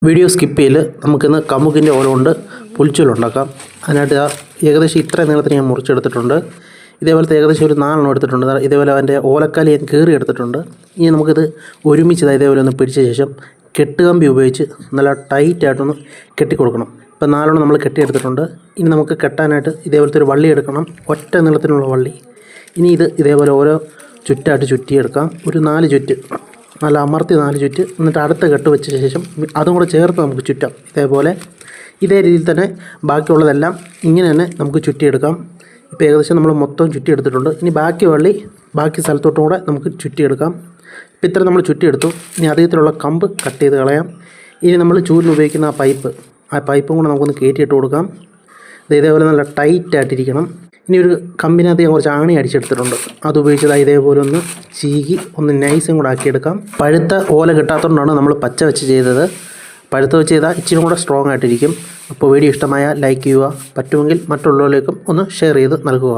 Video skip ചെയ്യൽ നമുക്കിന്ന് കമുകിൻ്റെ ഓല കൊണ്ട് പുൽച്ചൂലുണ്ടാക്കാം. അതിനായിട്ട് ഏകദേശം ഇത്ര നീളത്തിന് ഞാൻ മുറിച്ചെടുത്തിട്ടുണ്ട്. ഇതേപോലത്തെ ഏകദേശം ഒരു 4 എടുത്തിട്ടുണ്ട്. ഇതേപോലെ അതിൻ്റെ ഓലക്കാലി ഞാൻ കീറി എടുത്തിട്ടുണ്ട്. ഇനി നമുക്കിത് ഒരുമിച്ച് ഇതേപോലെ ഒന്ന് പിടിച്ച ശേഷം കെട്ടുകമ്പി ഉപയോഗിച്ച് നല്ല ടൈറ്റായിട്ടൊന്ന് കെട്ടിക്കൊടുക്കണം. ഇപ്പോൾ 4 നമ്മൾ കെട്ടിയെടുത്തിട്ടുണ്ട്. ഇനി നമുക്ക് കെട്ടാനായിട്ട് ഇതേപോലത്തെ ഒരു വള്ളി എടുക്കണം, ഒറ്റ നീളത്തിനുള്ള വള്ളി. ഇനി ഇതേപോലെ ഓരോ ചുറ്റായിട്ട് ചുറ്റിയെടുക്കാം. ഒരു 4 ചുറ്റ് നല്ല അമർത്തി 4 ചുറ്റ്, എന്നിട്ട് അടുത്ത കെട്ട് വെച്ച ശേഷം അതും കൂടെ ചേർത്ത് നമുക്ക് ചുറ്റാം. ഇതേ രീതിയിൽ തന്നെ ബാക്കിയുള്ളതെല്ലാം ഇങ്ങനെ തന്നെ നമുക്ക് ചുറ്റിയെടുക്കാം. ഇപ്പോൾ ഏകദേശം നമ്മൾ മൊത്തം ചുറ്റിയെടുത്തിട്ടുണ്ട്. ഇനി ബാക്കി സ്ഥലത്തോട്ടും കൂടെ നമുക്ക് ചുറ്റിയെടുക്കാം. ഇപ്പോൾ ഇത്ര നമ്മൾ ചുറ്റിയെടുത്തു. ഇനി അദ്ദേഹത്തിലുള്ള കമ്പ് കട്ട് ചെയ്ത് കളയാം. ഇനി നമ്മൾ ചൂരിന് ഉപയോഗിക്കുന്ന ആ പൈപ്പും കൂടെ നമുക്കൊന്ന് കയറ്റിയിട്ട് കൊടുക്കാം. ഇതേപോലെ നല്ല ടൈറ്റായിട്ടിരിക്കണം. ഇനി ഒരു കമ്പിനകത്ത് ഞാൻ കുറച്ച് ആണി അടിച്ചെടുത്തിട്ടുണ്ട്. അതുപയോഗിച്ച് ഇതേപോലെ ഒന്ന് ചീകി ഒന്ന് നൈസും കൂടെ ആക്കിയെടുക്കാം. പഴുത്ത ഓല കിട്ടാത്തതുകൊണ്ടാണ് നമ്മൾ പച്ച വെച്ച് ചെയ്തത്. പഴുത്ത വെച്ച് ചെയ്താൽ ഇച്ചിരി കൂടെ സ്ട്രോങ് ആയിട്ടിരിക്കും. അപ്പോൾ വീഡിയോ ഇഷ്ടമായാൽ ലൈക്ക് ചെയ്യുക, പറ്റുമെങ്കിൽ മറ്റുള്ളവരിലേക്കും ഒന്ന് ഷെയർ ചെയ്ത് നൽകുക.